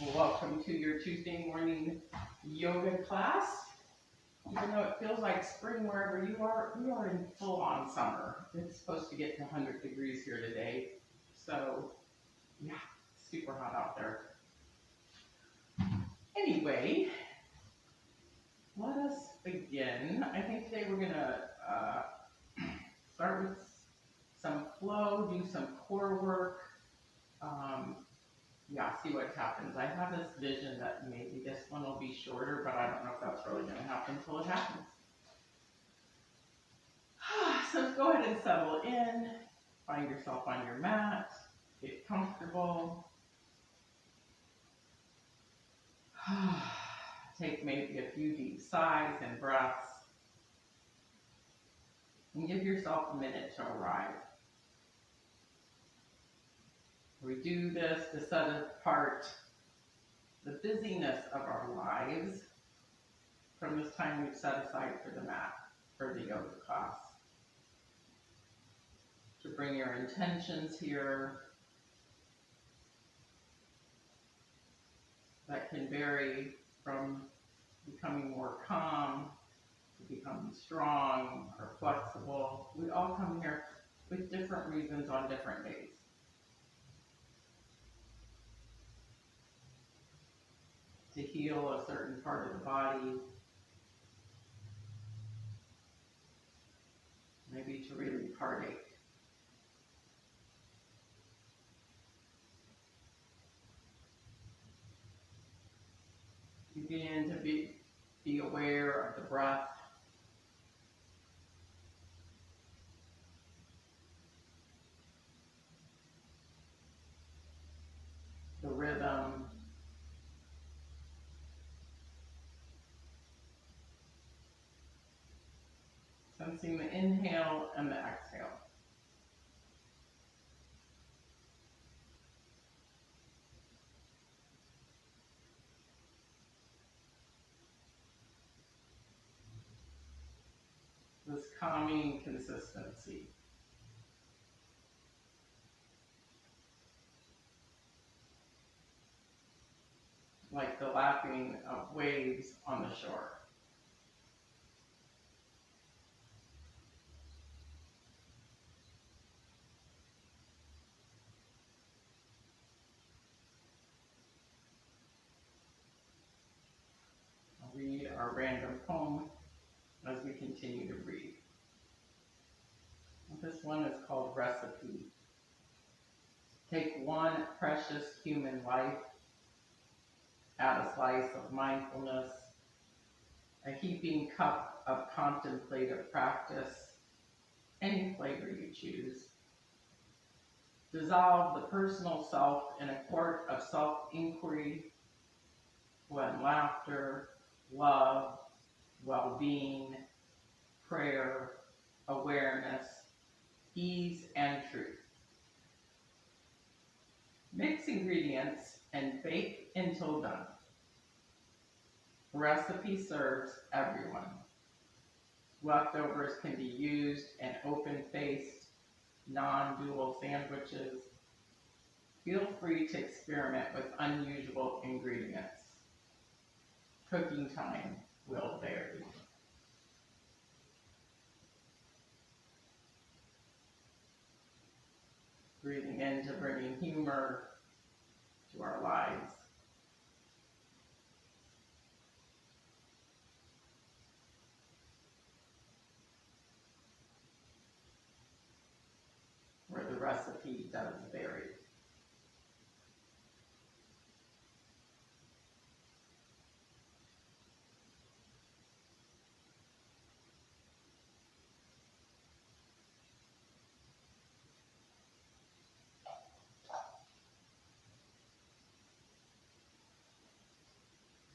Welcome to your Tuesday morning yoga class. Even though it feels like spring wherever you are, we are in full-on summer. It's supposed to get to 100 degrees here today. So, yeah, super hot out there. Anyway, let us begin. I think today we're going to start with some flow, do some core work. See what happens. I have this vision that maybe this one will be shorter, but I don't know if that's really going to happen until it happens. So go ahead and settle in. Find yourself on your mat. Get comfortable. Take maybe a few deep sighs and breaths. And give yourself a minute to arrive. We do this to set apart the busyness of our lives from this time we've set aside for the mat, for the yoga class. To bring your intentions here that can vary from becoming more calm to becoming strong or flexible. We all come here with different reasons on different days. To heal a certain part of the body, maybe to relieve heartache. Begin to be aware of the breath. The rhythm. Sensing the inhale and the exhale. This calming consistency. Like the lapping of waves on the shore. I'll read our random poem as we continue to read. This one is called Recipe. Take one precious human life, add a slice of mindfulness, a heaping cup of contemplative practice, any flavor you choose. Dissolve the personal self in a quart of self-inquiry, blend laughter, love, well-being, prayer, awareness, ease, and truth. Mix ingredients and bake until done. Recipe serves everyone. Leftovers can be used in open-faced, non-dual sandwiches. Feel free to experiment with unusual ingredients. Cooking time will vary. Breathing into bringing humor to our lives. Where the recipe does vary.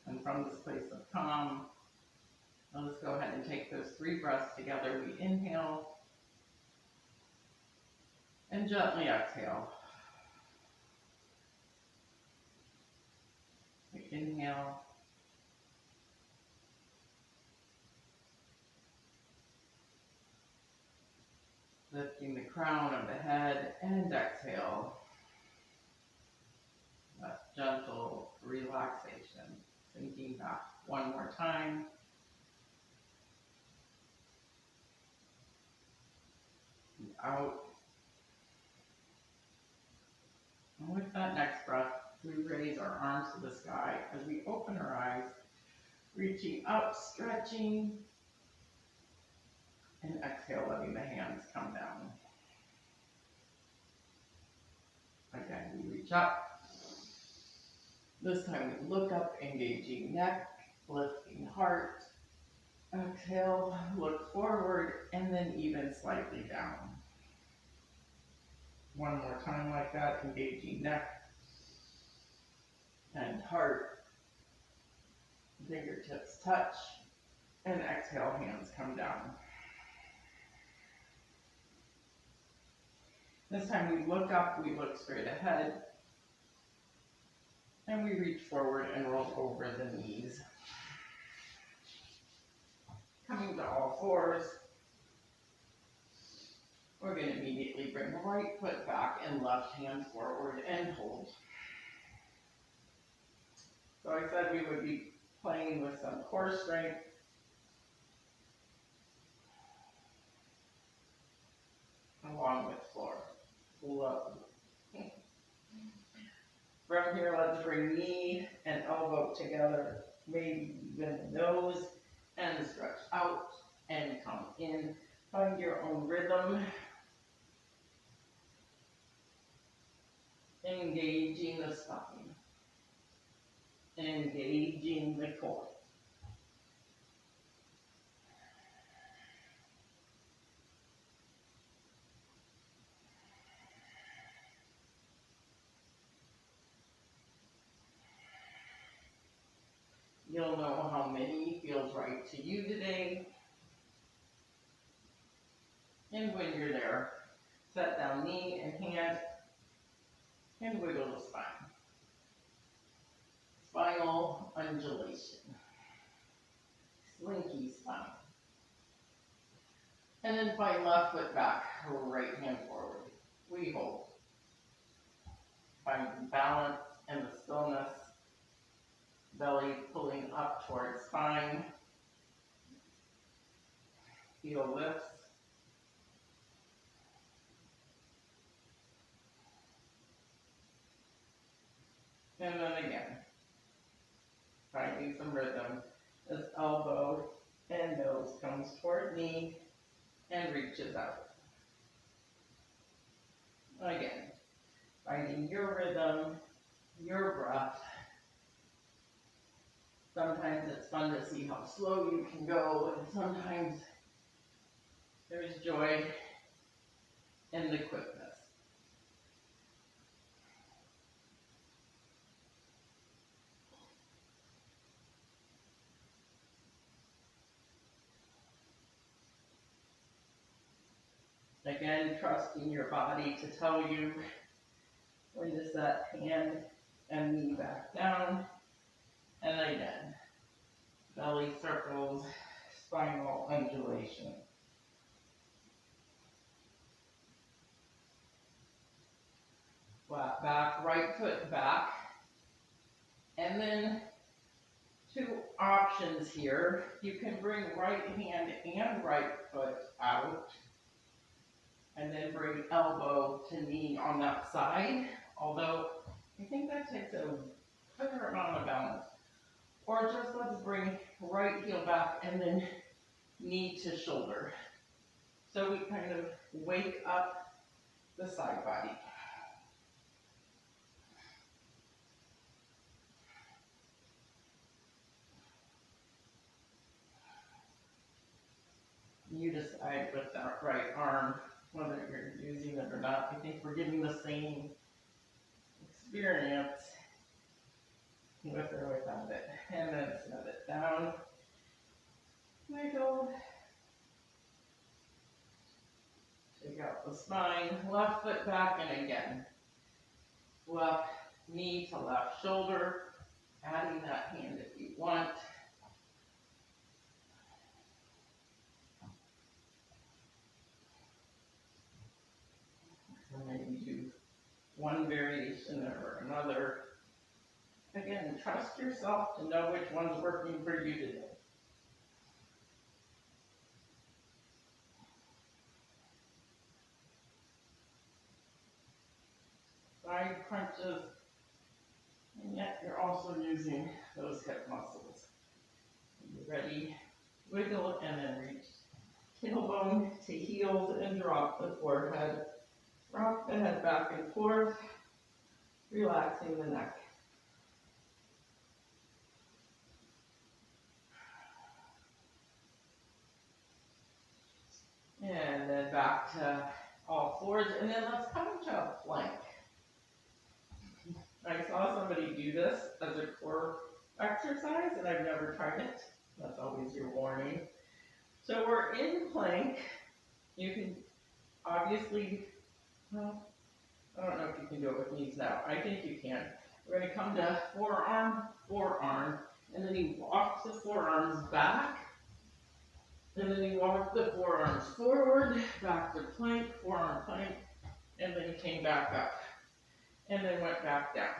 And from this place of calm, let's go ahead and take those 3 breaths together. We inhale and gently exhale. We inhale lifting the crown of the head, and exhale. That gentle relaxation. Sinking back one more time. Out. And with that next breath, we raise our arms to the sky as we open our eyes, reaching up, stretching, and exhale, letting the hands come down. Again, we reach up. This time we look up, engaging neck, lifting heart. Exhale, look forward, and then even slightly down. One more time like that, engaging neck and heart. Fingertips touch, and exhale, hands come down. This time we look up, we look straight ahead, and we reach forward and roll over the knees. Coming to all fours, we're going to immediately bring the right foot back and left hand forward and hold. So I said we would be playing with some core strength. Along with floor. Flow. From here, let's bring knee and elbow together. Maybe even the nose and stretch out and come in. Find your own rhythm. Engaging the spine. Engaging the core. You'll know how many feels right to you today. And when you're there, set down knee and hand and wiggle the spine. Spinal undulation. Slinky spine. And then find left foot back, right hand forward. We hold. Find balance and the stillness. Belly pulling up towards spine. Heel lifts. And then again, finding some rhythm as elbow and nose comes toward knee and reaches out. Again, finding your rhythm, your breath. Sometimes it's fun to see how slow you can go, and sometimes there's joy in the quickness. Again, trusting your body to tell you when to set hand and knee back down. And again, belly circles, spinal undulation. Flat back, right foot back. And then two options here. You can bring right hand and right foot out. And then bring elbow to knee on that side. Although I think that takes a fair amount of balance. Or just let's bring right heel back and then knee to shoulder. So we kind of wake up the side body. You decide with that right arm whether you're using it or not. I think we're getting the same experience with or without it. And then set it down. Wiggle. Take out the spine. Left foot back, and again. Left knee to left shoulder. Adding that hand if you want. Or maybe do one variation or another. Again, trust yourself to know which one's working for you today. Side crunches, and yet you're also using those hip muscles. You ready? Wiggle and then reach tailbone to heels and drop the forehead. Rock the head back and forth, relaxing the neck. And then back to all fours, and then let's come to a plank. I saw somebody do this as a core exercise, and I've never tried it. That's always your warning. So we're in plank. You can obviously, well, I don't know if you can do it with knees now. I think you can. We're going to come to forearm, forearm, and then you walk the forearms back, and then you walk the forearms forward, back to plank, forearm plank, and then you came back up, and then went back down.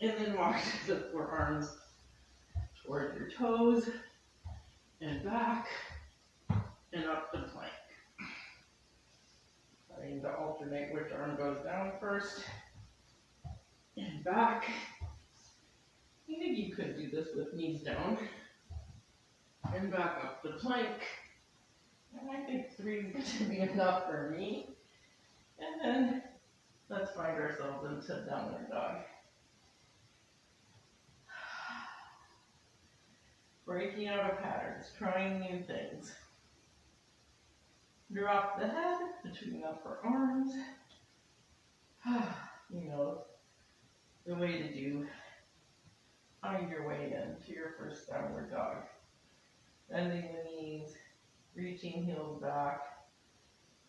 And then walk the forearms toward your toes, and back, and up the plank. Trying to alternate which arm goes down first, and back. Maybe you could do this with knees down, and back up the plank. And I think 3 is going to be enough for me. And then let's find ourselves into downward dog. Breaking out of patterns, trying new things. Drop the head between the upper arms. You know, the way to do. Find your way into your first downward dog. Bending the knees, reaching heels back,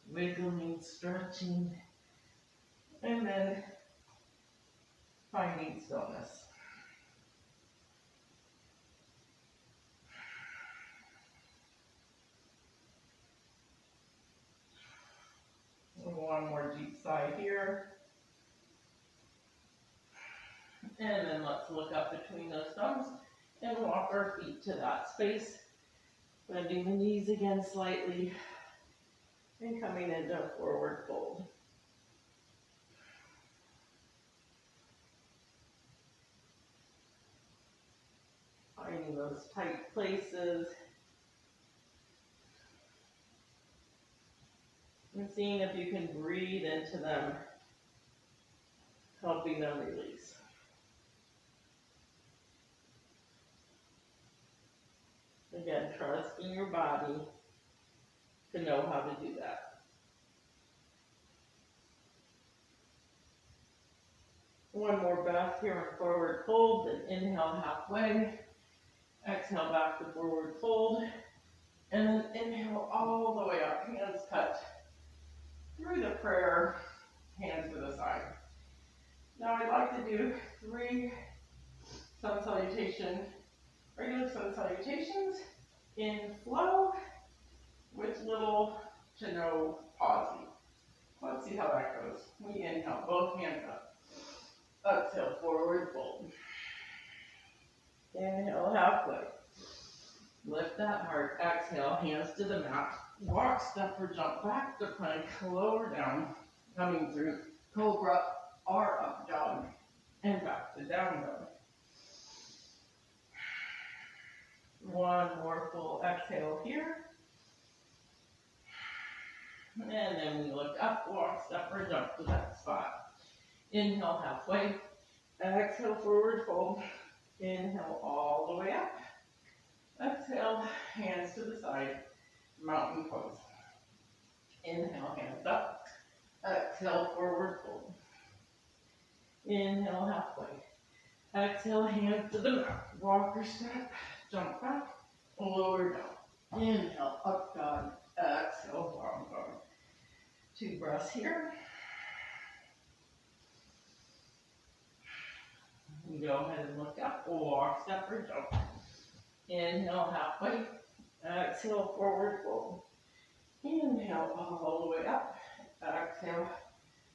wiggling, stretching, and then finding stillness. One more deep sigh here. And then let's look up between those thumbs and walk our feet to that space. Bending the knees again slightly and coming into a forward fold. Finding those tight places. And seeing if you can breathe into them, helping them release. Again, trust in your body to know how to do that. One more breath here in forward fold, then inhale halfway, exhale back to forward fold, and then inhale all the way up, hands touch. Through the prayer, hands to the side. Now I'd like to do 3 sun salutation, regular sun salutations in flow with little to no pausing. Let's see how that goes. We inhale, both hands up. Exhale, forward fold. Inhale, halfway. Lift that heart. Exhale, hands to the mat. Walk, step, or jump back to plank, lower down, coming through cobra or up dog, and back to down dog. One more full exhale here. And then we look up, walk, step, or jump to that spot. Inhale halfway. Exhale, forward fold. Inhale all the way up. Exhale, hands to the side, mountain pose. Inhale, hands up. Exhale, forward fold. Inhale, halfway. Exhale, hands to the mat. Walk or step, jump back, lower down. Inhale, up dog. Exhale, down dog. 2 breaths here. Go ahead and look up, walk, step, or jump. Inhale, halfway. Exhale, forward fold. Inhale, all the way up. Exhale,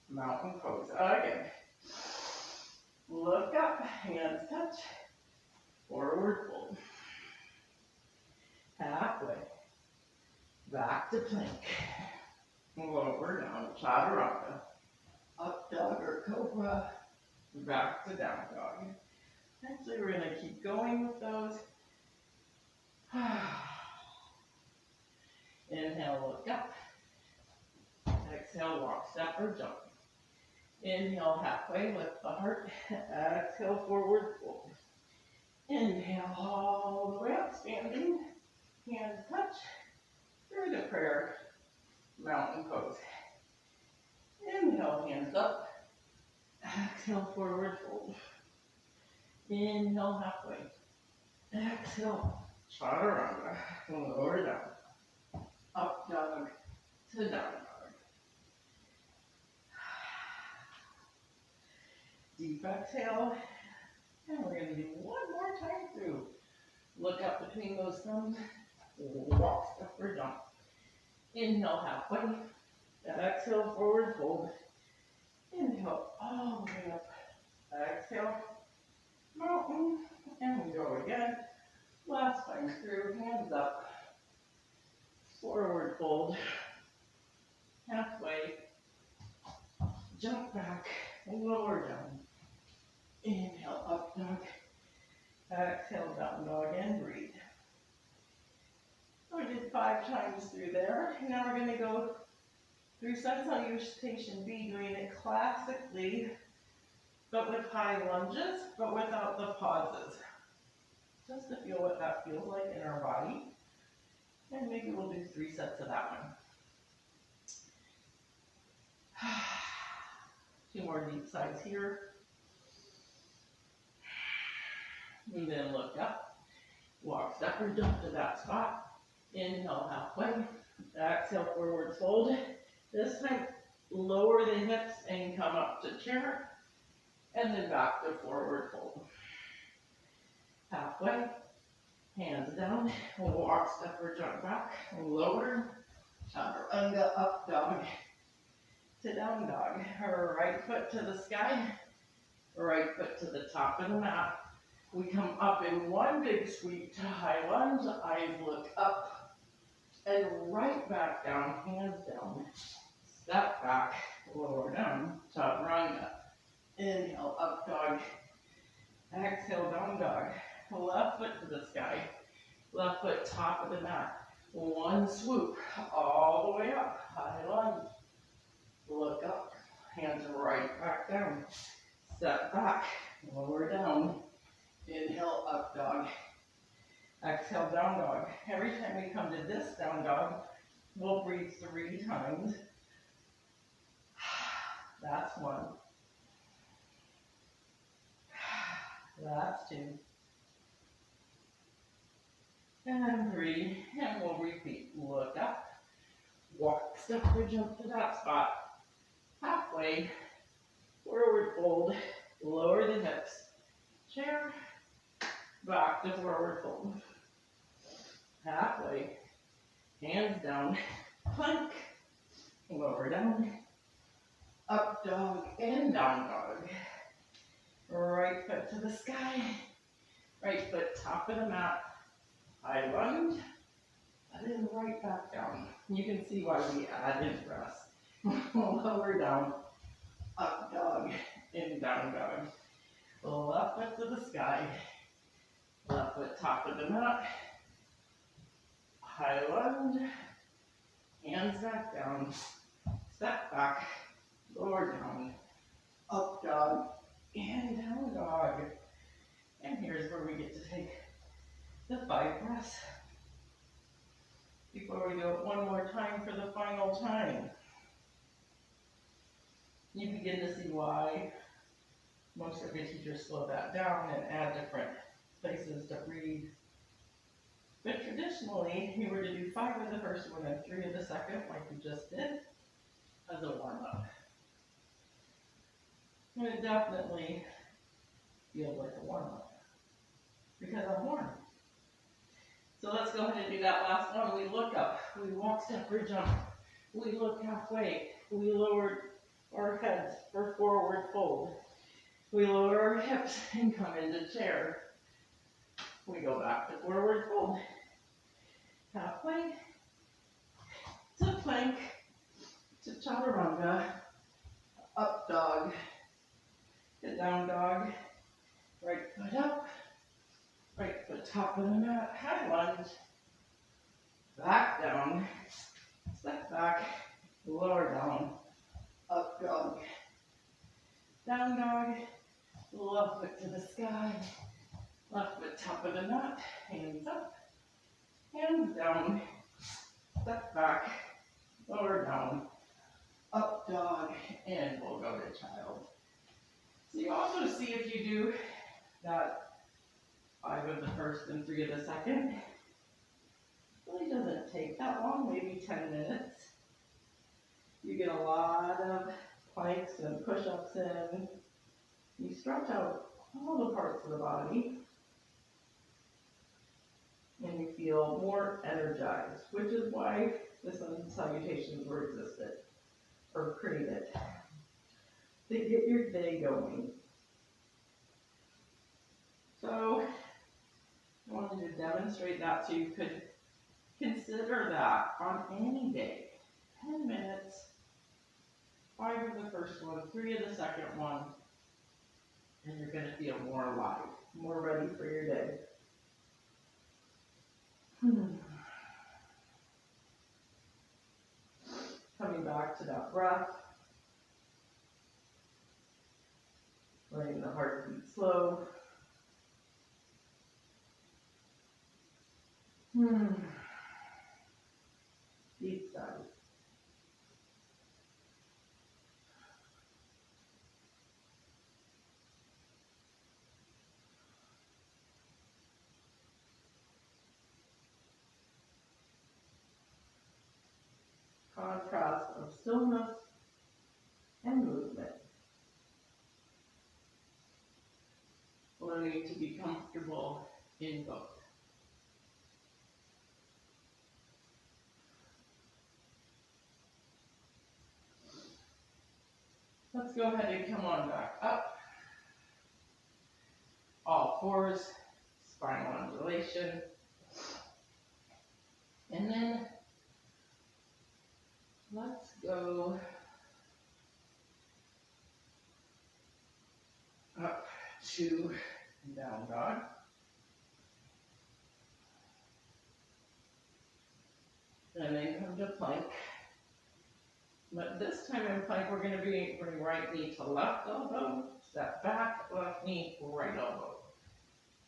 mountain pose. Again. look up, hands touch, forward fold. Halfway, back to plank. Lower down, chaturanga. Up dog or cobra, back to down dog. Actually, we're going to keep going with those. Inhale, look up. Exhale, walk, step, or jump. Inhale, halfway, lift the heart. Exhale, forward fold. Inhale, all the way up, standing. Hands touch. Through the prayer, mountain pose. Inhale, hands up. Exhale, forward fold. Inhale, halfway. Exhale, chaturanga. Lower down. Up dog to down dog. Deep exhale. And we're going to do one more time through. Look up between those thumbs. Walk, step, or jump. Inhale, halfway. Exhale, forward fold. Inhale, all the way up. Exhale, mountain. And we go again. Last time through, hands up. Forward fold. Halfway. Jump back. Lower down. Inhale, up dog. Exhale, down dog, and breathe. So we did 5 times through there. Now we're going to go through Sun Salutation B, doing it classically, but with high lunges, but without the pauses. Just to feel what that feels like in our body. And maybe we'll do 3 sets of that one. 2 more deep sighs here. And then look up. Walk, step, or jump to that spot. Inhale, halfway. Exhale, forward fold. This time, lower the hips and come up to chair. And then back to forward fold. Halfway. Hands down. Walk, step, or jump back. Lower. Chaturanga, up dog to down dog. Right foot to the sky. Right foot to the top of the mat. We come up in one big sweep to high lunge. Eyes look up and right back down, hands down. Step back, lower down, chaturanga. Inhale, up dog. Exhale, down dog. Left foot to the sky. Left foot top of the mat. One swoop, all the way up. High lunge. Look up. Hands right back down. Step back, lower down. Inhale, up dog. Exhale, down dog. Every time we come to this down dog, we'll breathe 3 times. That's 1. That's 2. And 3. And we'll repeat. Look up. Walk, step, or jump to that spot. Halfway. Forward fold. Lower the hips. Chair. Back to forward fold. Halfway. Hands down. Plank. Lower down. Up dog and down dog. Right foot to the sky. Right foot top of the mat. High lunge. And then right back down. You can see why we added rest. Lower down. Up dog and down dog. Left foot to the sky. Left foot top of the mat. High lunge. Hands back down. Step back. Lower down. Up dog. And down dog. And here's where we get to take the 5 breaths. Before we do it one more time for the final time. You begin to see why most of your teachers slow that down and add different places to breathe. But traditionally, you were to do 5 of the first one and 3 of the second, like we just did, as a warm-up. And it definitely feels like a warm-up, because I'm warm. So let's go ahead and do that last one. We look up, we walk, step, or jump. We look halfway, we lower our heads for forward fold. We lower our hips and come into chair. We go back to forward fold. Half plank to plank to chaturanga, up dog, to down dog, right foot up, right foot top of the mat, high lunge, back down, step back, lower down, up dog, down dog, left foot to the sky, left foot top of the mat, hands up, hands down, step back, lower down, up dog, and we'll go to child. So you also see if you do that 5 of the first and 3 of the second, really doesn't take that long, maybe 10 minutes. You get a lot of planks and push-ups in. You stretch out all the parts of the body. And you feel more energized, which is why the Sun Salutations were existed or created. To get your day going. So I wanted to demonstrate that so you could consider that on any day. 10 minutes, 5 of the first one, 3 of the second one, and you're going to feel more alive, more ready for your day. Coming back to that breath, letting the heartbeat slow. Deep sigh. Contrast of stillness and movement. Learning to be comfortable in both. Let's go ahead and come on back up. All fours, spinal undulation. And then let's go up to down dog. And then come to plank. But this time in plank, we're going to bring right knee to left elbow, step back, left knee, right elbow.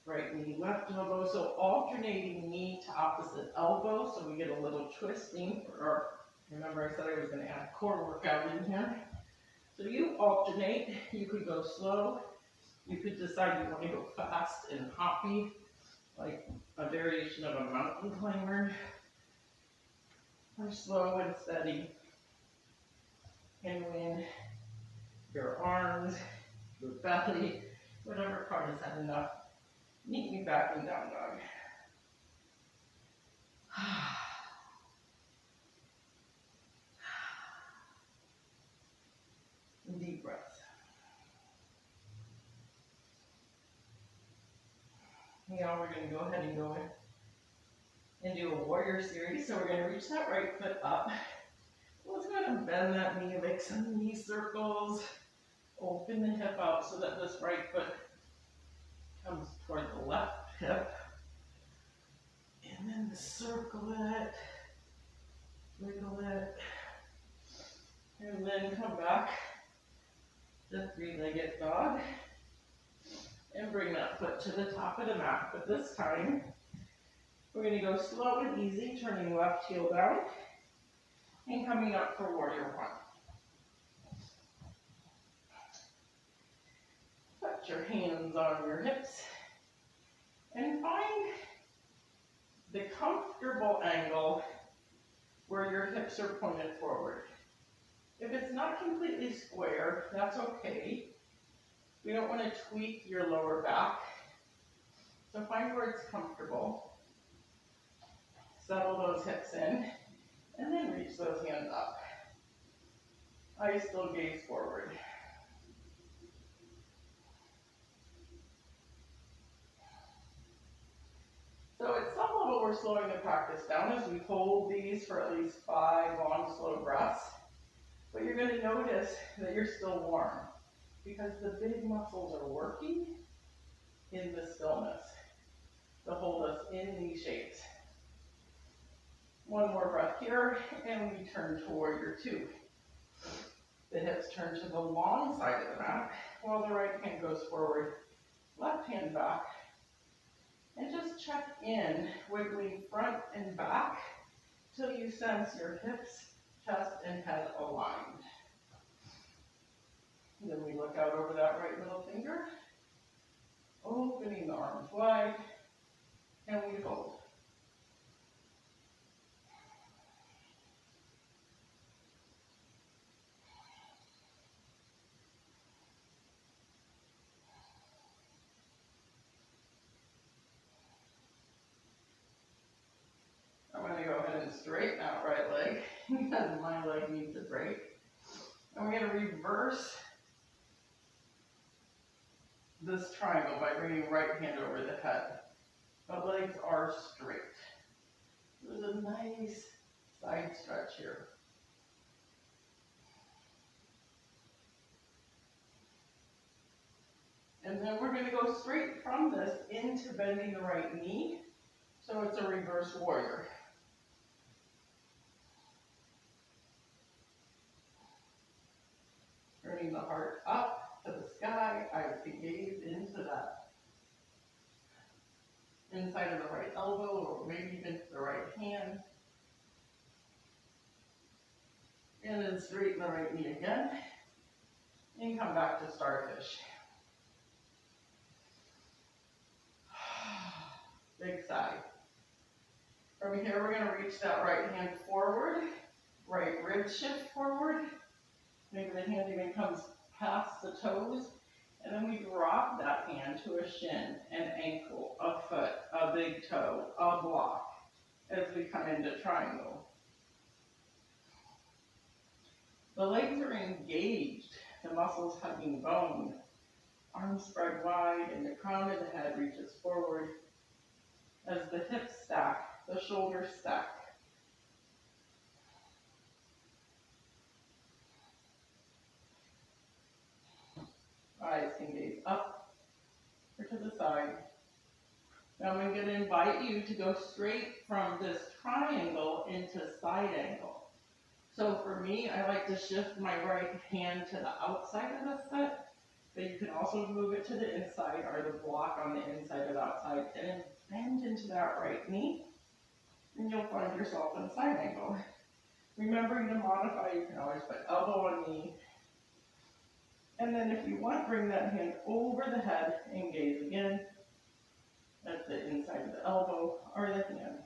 Right knee, left elbow. So alternating knee to opposite elbow, so we get a little twisting for our, remember I said I was going to add core workout in here. So you alternate. You could go slow. You could decide you want to go fast and hoppy, like a variation of a mountain climber, or slow and steady. Handling your arms, your belly, whatever part has had enough. Meet me back in down dog. Deep breath. Now we're going to go ahead and go in and do a warrior series. So we're going to reach that right foot up. Let's go ahead and bend that knee, make some knee circles. Open the hip out so that this right foot comes toward the left hip. And then circle it, wiggle it, and then come back to 3-legged dog. And bring that foot to the top of the mat. But this time, we're going to go slow and easy, turning left heel down. And coming up for warrior one. Put your hands on your hips and find the comfortable angle where your hips are pointed forward. If it's not completely square, that's okay. We don't want to tweak your lower back. So find where it's comfortable. Settle those hips in. And then reach those hands up. I still gaze forward. we're slowing the practice down as we hold these for at least 5 long, slow breaths. But you're going to notice that you're still warm because the big muscles are working in the stillness to hold us in these shapes. One more breath here, and we turn to warrior 2. The hips turn to the long side of the mat, while the right hand goes forward, left hand back. And just check in, wiggling front and back, till you sense your hips, chest, and head aligned. And then we look out over that right middle finger, opening the arms wide, and we hold. I'm going to go ahead and straighten out right leg because my leg needs a break. And we're going to reverse this triangle by bringing right hand over the head. The legs are straight. There's a nice side stretch here. And then we're going to go straight from this into bending the right knee. So it's a reverse warrior. Turning the heart up to the sky, eyes to gaze into that inside of the right elbow, or maybe even the right hand. And then straighten the right knee again, and come back to starfish. Big sigh. From here, we're going to reach that right hand forward, right rib shift forward. Maybe the hand even comes past the toes. And then we drop that hand to a shin, an ankle, a foot, a big toe, a block as we come into triangle. The legs are engaged, the muscles hugging bone. Arms spread wide and the crown of the head reaches forward as the hips stack, the shoulders stack. Eyes can gaze up or to the side. Now I'm going to invite you to go straight from this triangle into side angle. So for me, I like to shift my right hand to the outside of the foot, but you can also move it to the inside or the block on the inside or the outside, and then bend into that right knee, and you'll find yourself in side angle. Remembering to modify, you can always put elbow on knee. And then if you want, bring that hand over the head and gaze again at the inside of the elbow or the hand.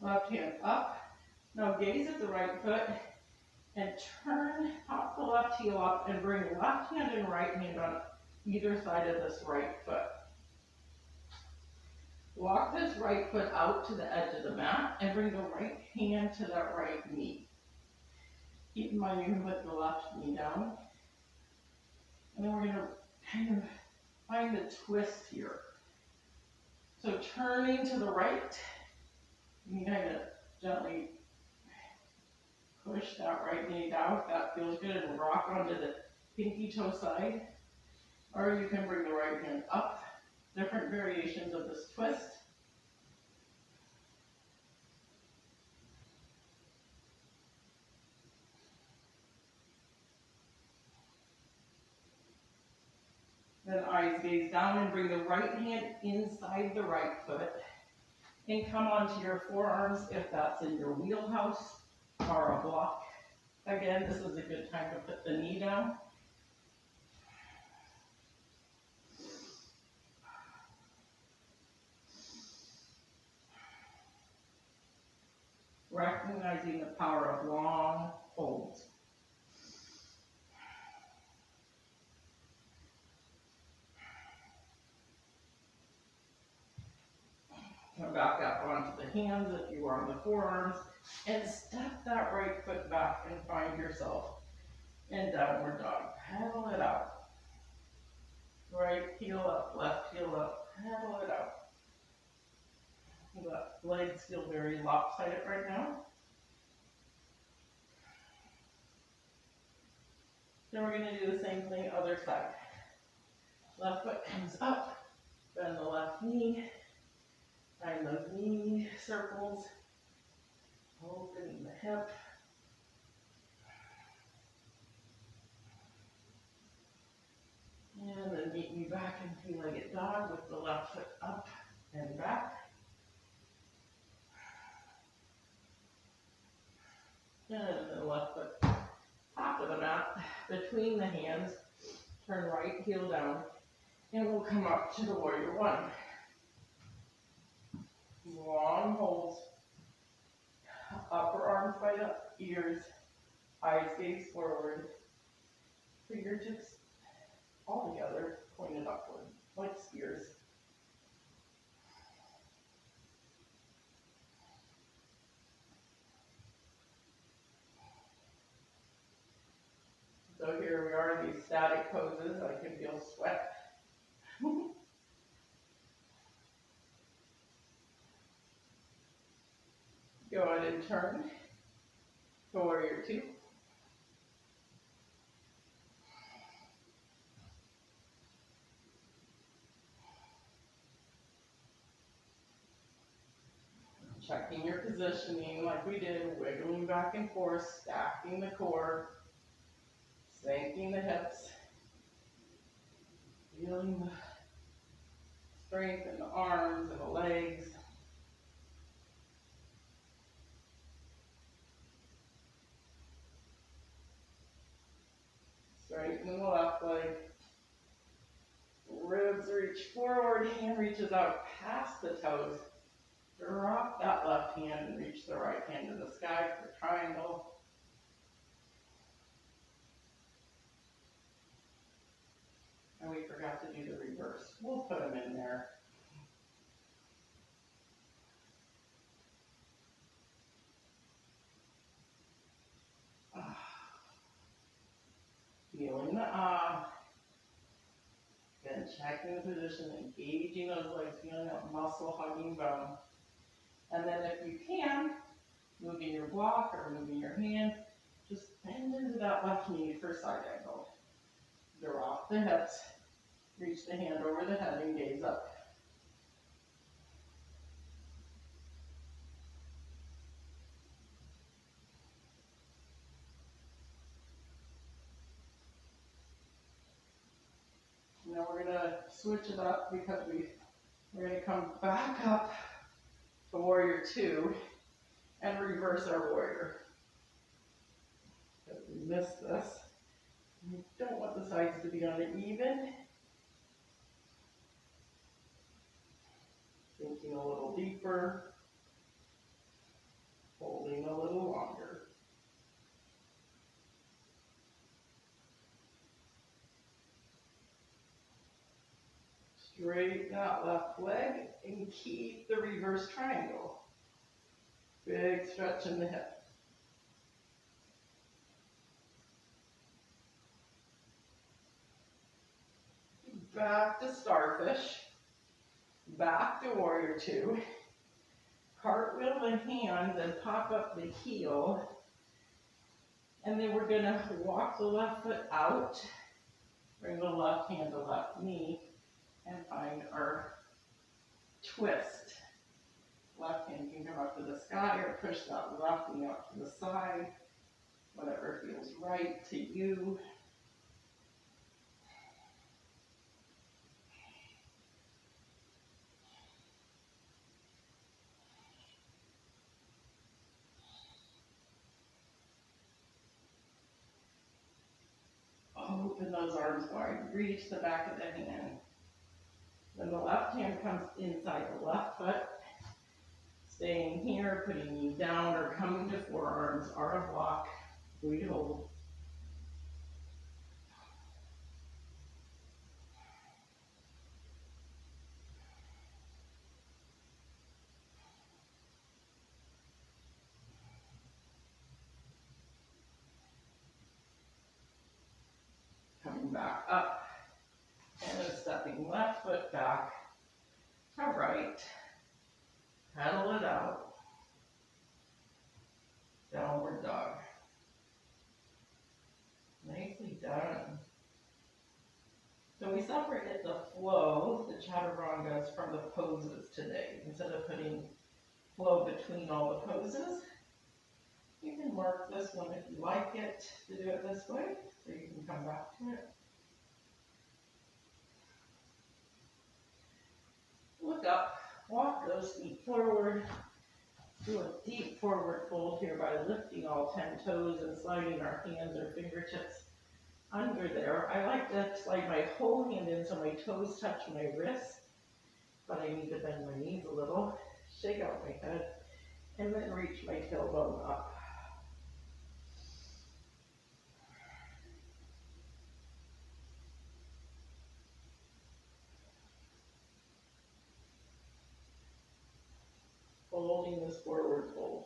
Left hand up. Now gaze at the right foot and turn, pop the left heel up and bring left hand and right hand on either side of this right foot. Walk this right foot out to the edge of the mat and bring the right hand to that right knee. Keep in mind you can put the left knee down. And then we're going to kind of find a twist here. So turning to the right, you can kind of gently push that right knee down if that feels good and rock onto the pinky toe side. Or you can bring the right hand up. Different variations of this twist. Then eyes gaze down and bring the right hand inside the right foot. And come onto your forearms if that's in your wheelhouse or a block. Again, this is a good time to put the knee down. Recognizing the power of long holds. Come back up onto the hands if you are on the forearms, and step that right foot back and find yourself in downward dog. Paddle it out. Right heel up, left heel up, paddle it out. The legs feel very lopsided right now. Then we're going to do the same thing other side. Left foot comes up, bend the left knee, find those knee circles, open the hip. And then meet me back in three-legged dog with the left foot up and back. And the left foot top of the mat between the hands. Turn right heel down. And we'll come up to the warrior one. Long holds. Upper arms by the ears. Eyes gaze forward. Fingertips all together, pointed upward, like spears. So here we are in these static poses. I can feel sweat. Go ahead and turn to warrior two. Checking your positioning like we did, wiggling back and forth, stacking the core, sinking the hips, feeling the strength in the arms and the legs. Straighten the left leg. Ribs reach forward, hand reaches out past the toes. Drop that left hand and reach the right hand to the sky for triangle. And we forgot to do the reverse. We'll put them in there. Feeling the then checking the position, engaging those legs, feeling that muscle hugging bone. And then if you can, moving your block or moving your hand, just bend into that left knee for side angle. Drop the hips, reach the hand over the head and gaze up. Now we're going to switch it up because we're going to come back up to warrior two and reverse our warrior. Because we missed this. We don't want the sides to be uneven. Thinking a little deeper, holding a little longer. Straighten that left leg and keep the reverse triangle. Big stretch in the hip. Back to starfish. Back to warrior two. Cartwheel the hands and pop up the heel. And then we're going to walk the left foot out. Bring the left hand to left knee. And find our twist. Left hand can come up to the sky or push that left knee up to the side. Whatever feels right to you. Open those arms wide. Reach the back of the hand. Then the left hand comes inside the left foot. Staying here, putting you down or coming to forearms are a block. We hold. foot back to right. Pedal it out. Downward dog. Nicely done. So we separated the flow, the chaturangas, from the poses today. Instead of putting flow between all the poses, you can mark this one if you like it to do it this way, so you can come back to it. Look up, walk those feet forward. Do a deep forward fold here by lifting all 10 toes and sliding our hands or fingertips under there. I like to slide my whole hand in so my toes touch my wrist, but I need to bend my knees a little, shake out my head, and then reach my tailbone up. Holding this forward fold.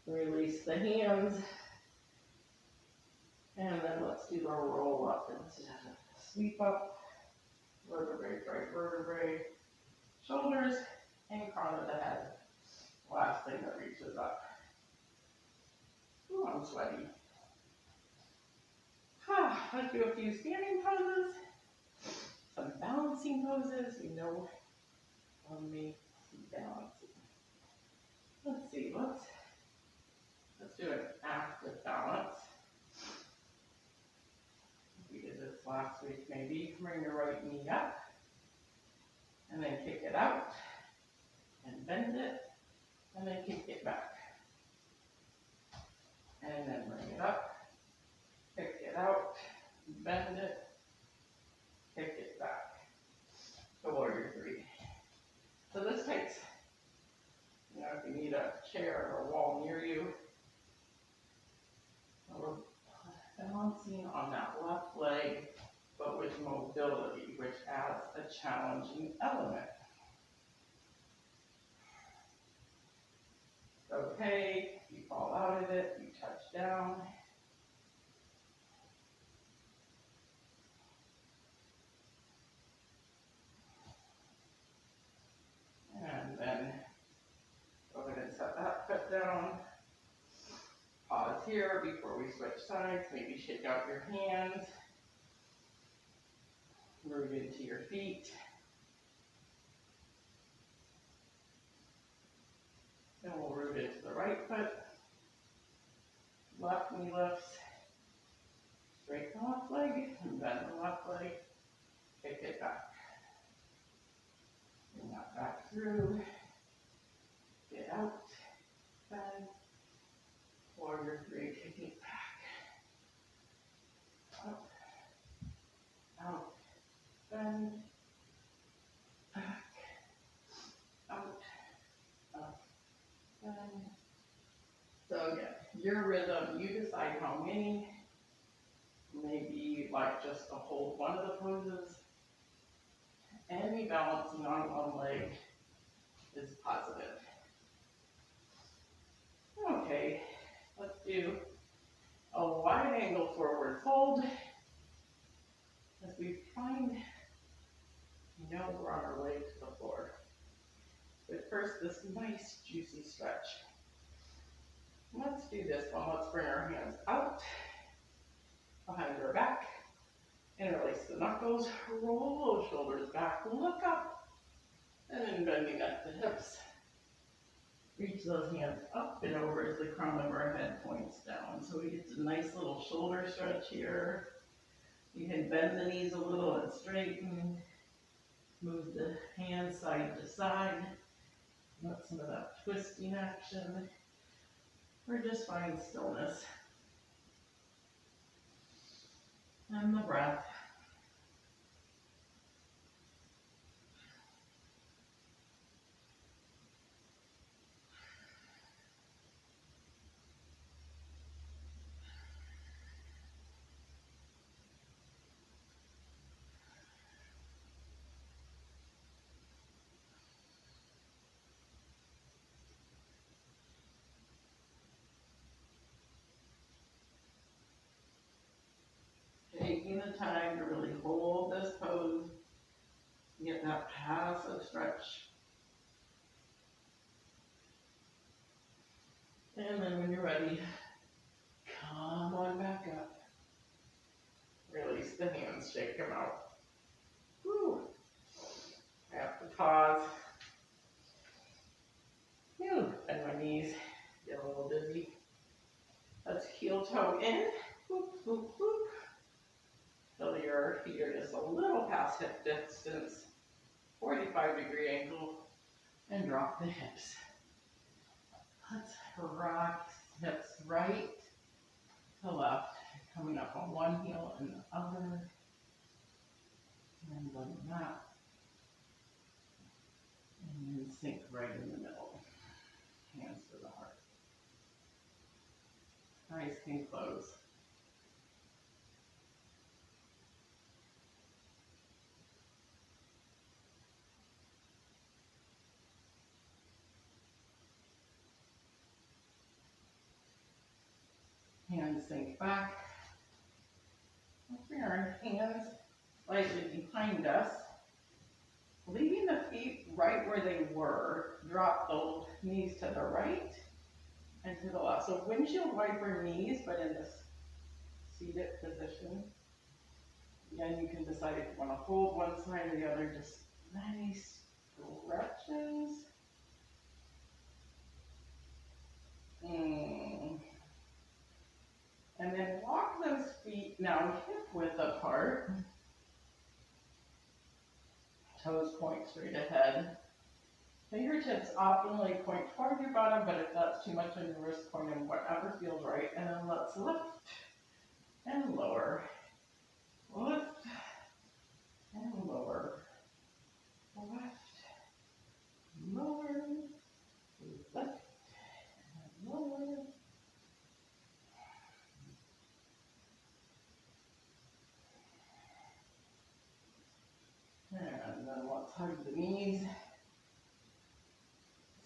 Release the hands. And then let's do our roll up instead of sweep up. Vertebrae, right vertebrae, shoulders, and crown of the head. Last thing that reaches up. Ooh, I'm sweaty. Let's do a few standing poses, some balancing poses. You know, on me, balancing. Let's see, let's do an active balance. We did this last week maybe. Bring your right knee up, and then kick it out, and bend it, and then kick it back. And then bring it up, kick it out, bend it, kick it back. To warrior three. So this takes, if you need a chair or a wall near you, we're balancing on that left leg, but with mobility, which adds a challenging element. Okay, you fall out of it, you touch down. And then go ahead and set that foot down. Pause here before we switch sides. Maybe shake out your hands. Root into your feet. Then we'll root into the right foot. Left knee lifts. Straighten the left leg and bend the left leg. Kick it back. Bring that back through. Get out. Bend. Warrior three, kick it back. Up. Out. Bend. Back. Out. Up. Bend. So again, your rhythm, you decide how many. Maybe you'd like just to hold one of the poses. Any balancing on one leg is positive. Okay, let's do a wide angle forward fold. As we find, we're on our way to the floor. But first, this nice juicy stretch. Let's do this one. Let's bring our hands out behind our back. Interlace the knuckles, roll those shoulders back, look up, and then bending at the hips. Reach those hands up and over as the crown of our head points down. So we get a nice little shoulder stretch here. You can bend the knees a little and straighten. Move the hands side to side. Let some of that twisting action. Or just find stillness. And the breath. time to really hold this pose, get that passive stretch. And then when you're ready, come on back up. Release the hands, shake them out. Whew. I have to pause. Whew. Bend my knees, get a little dizzy. Let's heel toe in. Whoop, whoop, whoop. Till your feet are just a little past hip distance. 45-degree angle. And drop the hips. Let's rock hips right to left. Coming up on one heel and the other. And then that. And then sink right in the middle. Hands to the heart. Eyes can close. Hands sink back. Bring our hands slightly behind us. Leaving the feet right where they were. Drop the knees to the right and to the left. So windshield wiper knees, but in this seated position. Again, you can decide if you want to hold one side or the other. Just nice stretches. And then walk those feet now hip width apart. Toes point straight ahead. Fingertips optimally point toward your bottom, but if that's too much on your wrist, point in whatever feels right. And then let's lift and lower. Lift and lower. Lift, lower, lift, and lower. And then let's hug the knees.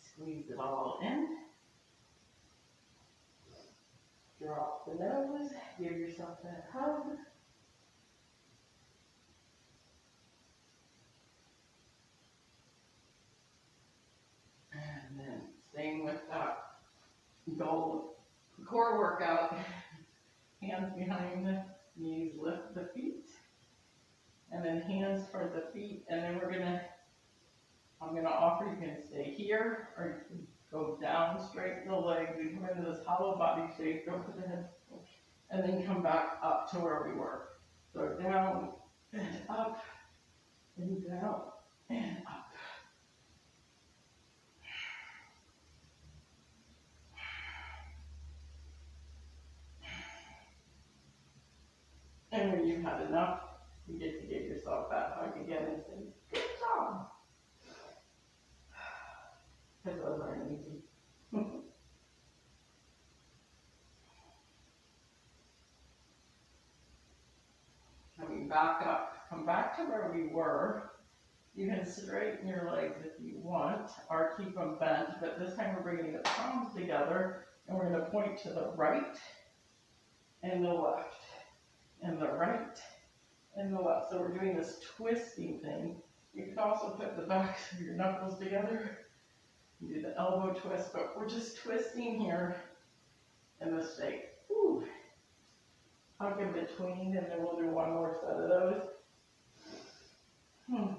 Squeeze it all in. Drop the nose. Give yourself that hug. And then staying with that goal core workout. Hands behind the knees, lift the feet. And then hands toward the feet. And then I'm gonna offer you can stay here or you can go down, straighten the legs, and come into this hollow body shape, go to the head, and then come back up to where we were. So down and up, and down and up. And when you've had enough, you get to give yourself that hug again and say, good job. Because those aren't easy. Coming back up, come back to where we were. You can straighten your legs if you want, or keep them bent, but this time we're bringing the palms together, and we're going to point to the right and the left, and the right and the left. So we're doing this twisting thing. You could also put the backs of your knuckles together. You do the elbow twist, but we're just twisting here in this shape. Ooh. Hug in between, and then we'll do one more set of those. You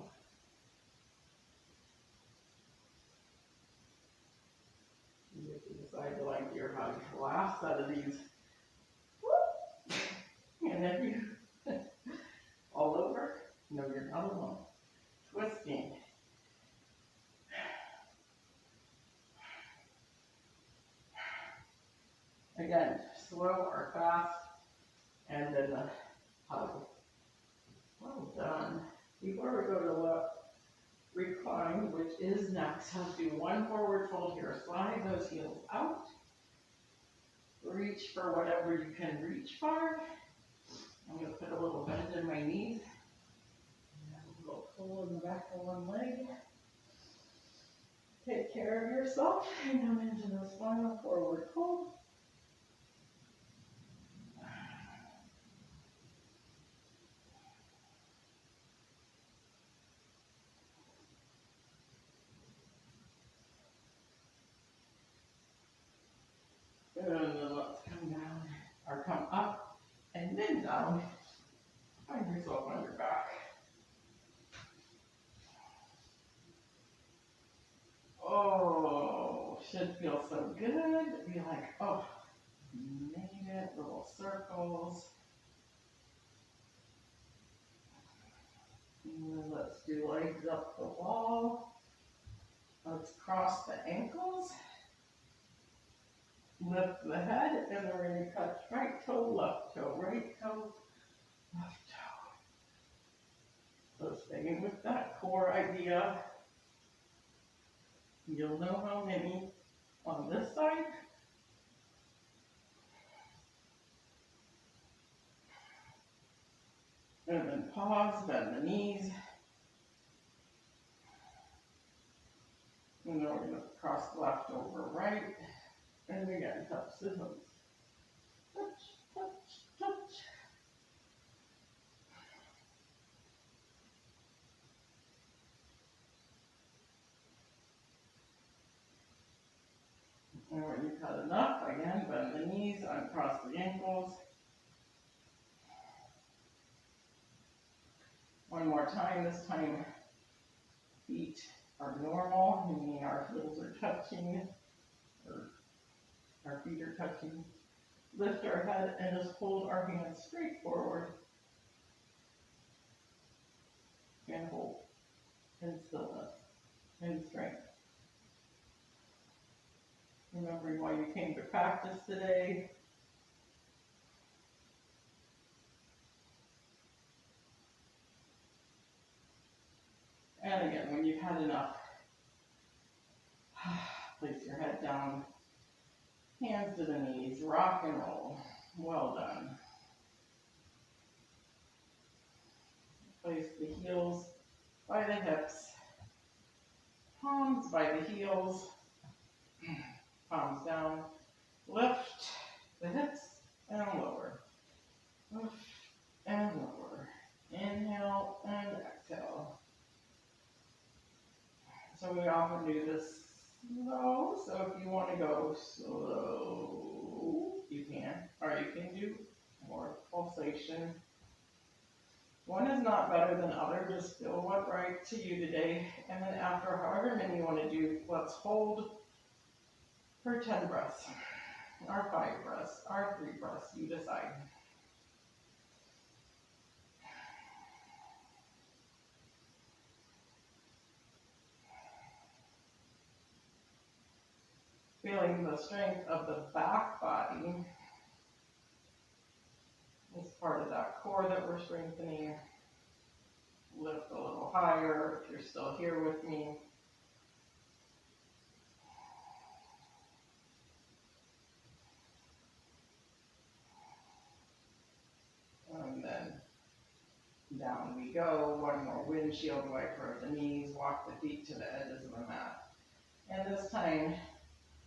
get to decide to like your hug. Last set of these. Woo. And if you all over, no, you're not alone. Twisting. Again, slow or fast, and then the hug. Well done. Before we go to the recline, which is next, let's do one forward fold here. Slide those heels out. Reach for whatever you can reach for. I'm going to put a little bend in my knees. And a little pull in the back of one leg. Take care of yourself and come into this final forward fold. It feels so good to be like, oh, made it, little circles. And then let's do legs up the wall. Let's cross the ankles. Lift the head, and then we're going to touch right toe, left toe, right toe, left toe. So staying with that core idea. You'll know how many on this side. And then pause, bend the knees. And then we're going to cross left over right. And again, touch the toes. Touch, touch, touch. And when you've had enough, again, bend the knees, uncross the ankles. One more time, this time feet are normal, meaning our heels are touching, or our feet are touching. Lift our head and just hold our hands straight forward. And hold in stillness and strength. Remembering why you came to practice today. And again, when you've had enough, place your head down, hands to the knees, rock and roll. Well done. Place the heels by the hips, palms by the heels, palms down, lift the hips and lower, lift and lower, inhale and exhale. So we often do this slow, so if you want to go slow, you can, or you can do more pulsation. One is not better than other, just feel what right to you today. And then after however many you want to do, let's hold for 10 breaths, or 5 breaths, or 3 breaths, you decide. Feeling the strength of the back body is part of that core that we're strengthening. Lift a little higher if you're still here with me. And then down we go. One more windshield wiper at the knees. Walk the feet to the edges of the mat. And this time,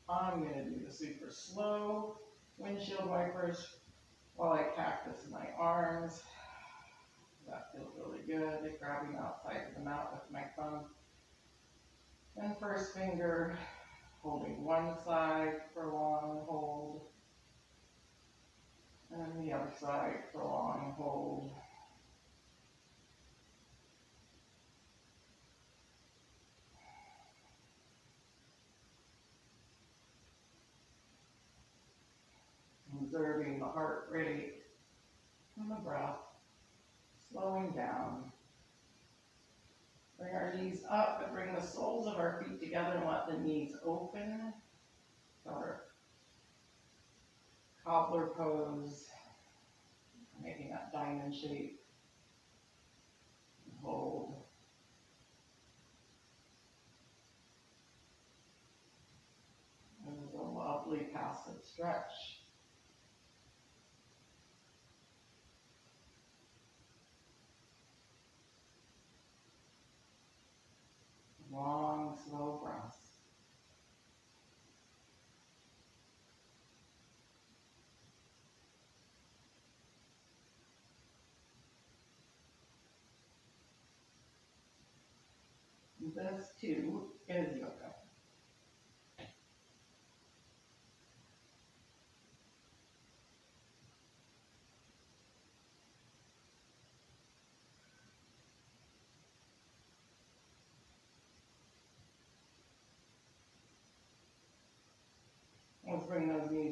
I'm going to do the super slow windshield wipers while I cactus my arms. That feels really good. Grabbing outside of the mat with my thumb. And first finger holding one side for long hold. And the other side for long hold. Observing the heart rate and the breath, slowing down. Bring our knees up and bring the soles of our feet together and let the knees open. Our cobbler pose, making that diamond shape. Hold. This is a lovely passive stretch. Long, slow breaths. This too is yoga.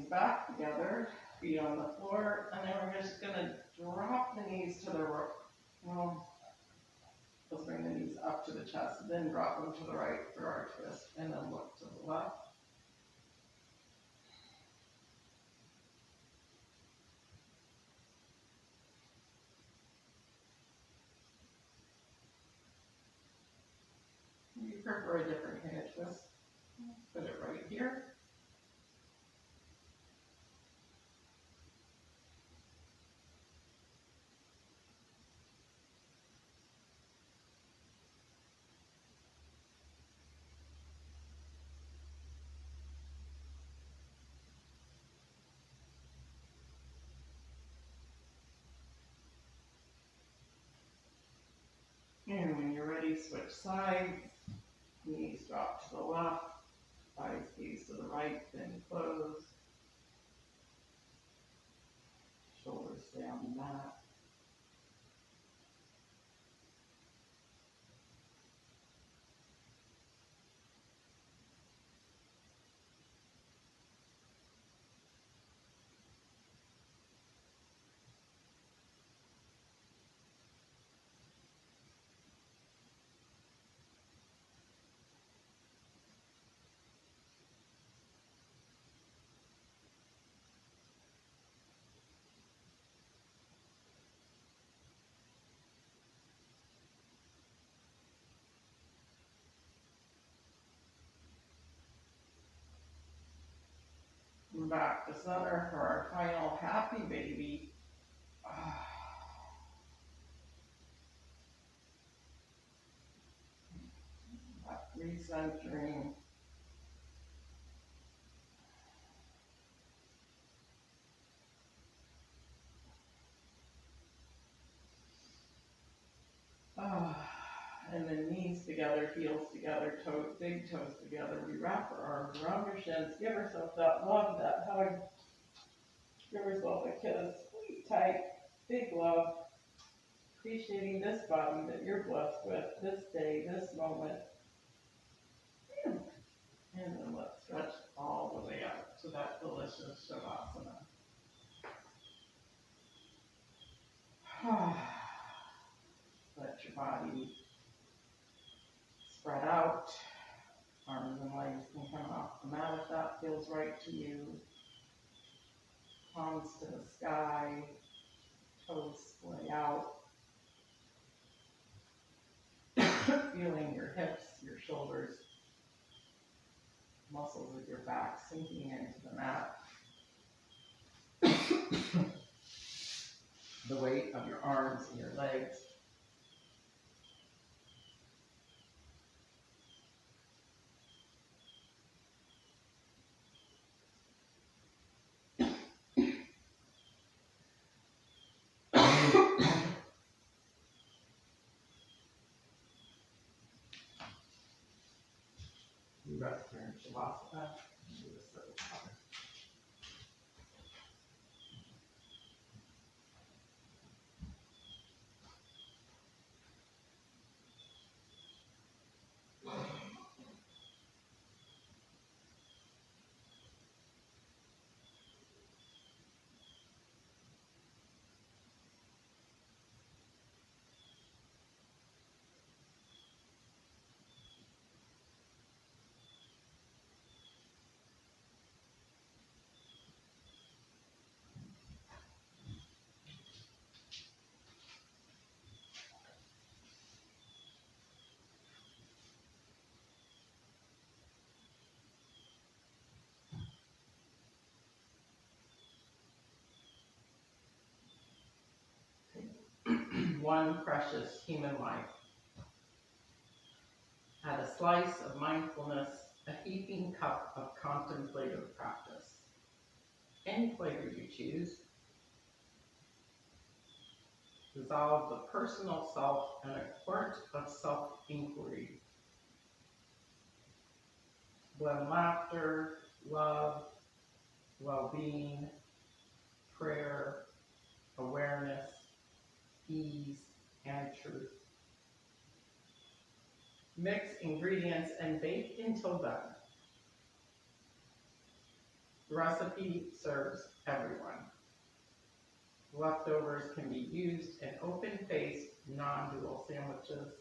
back together, feet on the floor, and then we're just gonna drop the knees to the right. Well, let's bring the knees up to the chest, then drop them to the right for our twist, and then look to the left. If you prefer a different hand twist, put it right here. And when you're ready, switch sides. Knees drop to the left, eyes gaze to the right, then close. Shoulders stay on the mat. And back to center for our final happy baby. That recentering. And then knees together, heels together, toes, big toes together. We wrap our arms around your shins. Give yourself that love, that hug. Give yourself a kiss. Squeeze tight. Big love. Appreciating this body that you're blessed with, this day, this moment. And then let's stretch all the way out to that delicious Shavasana. Let your body spread out. Arms and legs can come off the mat if that feels right to you. Palms to the sky. Toes splay out. Feeling your hips, your shoulders, muscles of your back sinking into the mat. The weight of your arms and your legs. You rest here in Shavasana. Do this little cover. One precious human life. Add a slice of mindfulness, a heaping cup of contemplative practice. Any flavor you choose. Dissolve the personal self and a quart of self-inquiry. Blend laughter, love, well-being, prayer, awareness, ease, and truth. Mix ingredients and bake until done. The recipe serves everyone. Leftovers can be used in open-faced, non-dual sandwiches.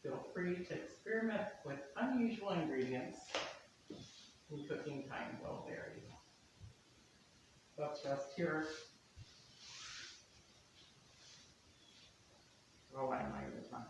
Feel free to experiment with unusual ingredients, and cooking time will vary. Let's rest here. Roll my tongue.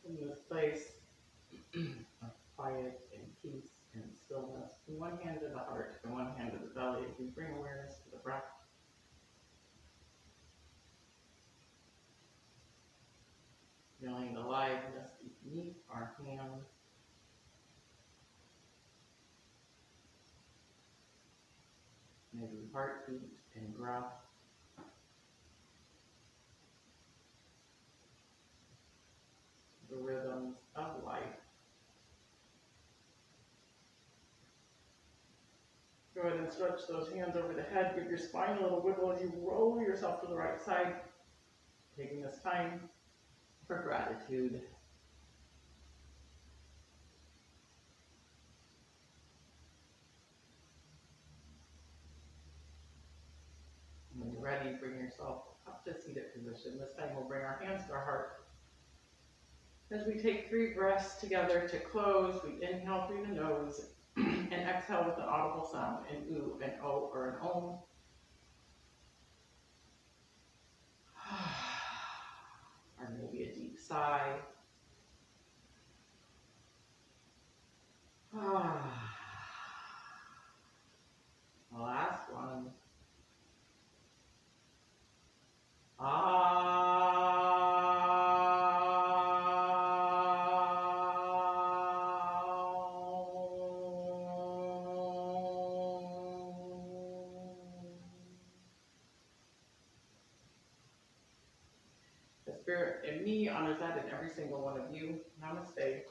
In this place of quiet and peace and stillness, from one hand to the heart and one hand to the belly, we bring awareness to the breath. Feeling the aliveness beneath our hands. Maybe heartbeat and breath. The rhythms of life. Go ahead and stretch those hands over the head. Give your spine a little wiggle as you roll yourself to the right side. Taking this time for gratitude. When you're ready, bring yourself up to seated position. This time we'll bring our hands to our heart. As we take 3 breaths together to close, we inhale through the nose and exhale with an audible sound, an oo, an o, or an om. Or maybe a deep sigh. The last one. The spirit in me honors that in every single one of you. Namaste.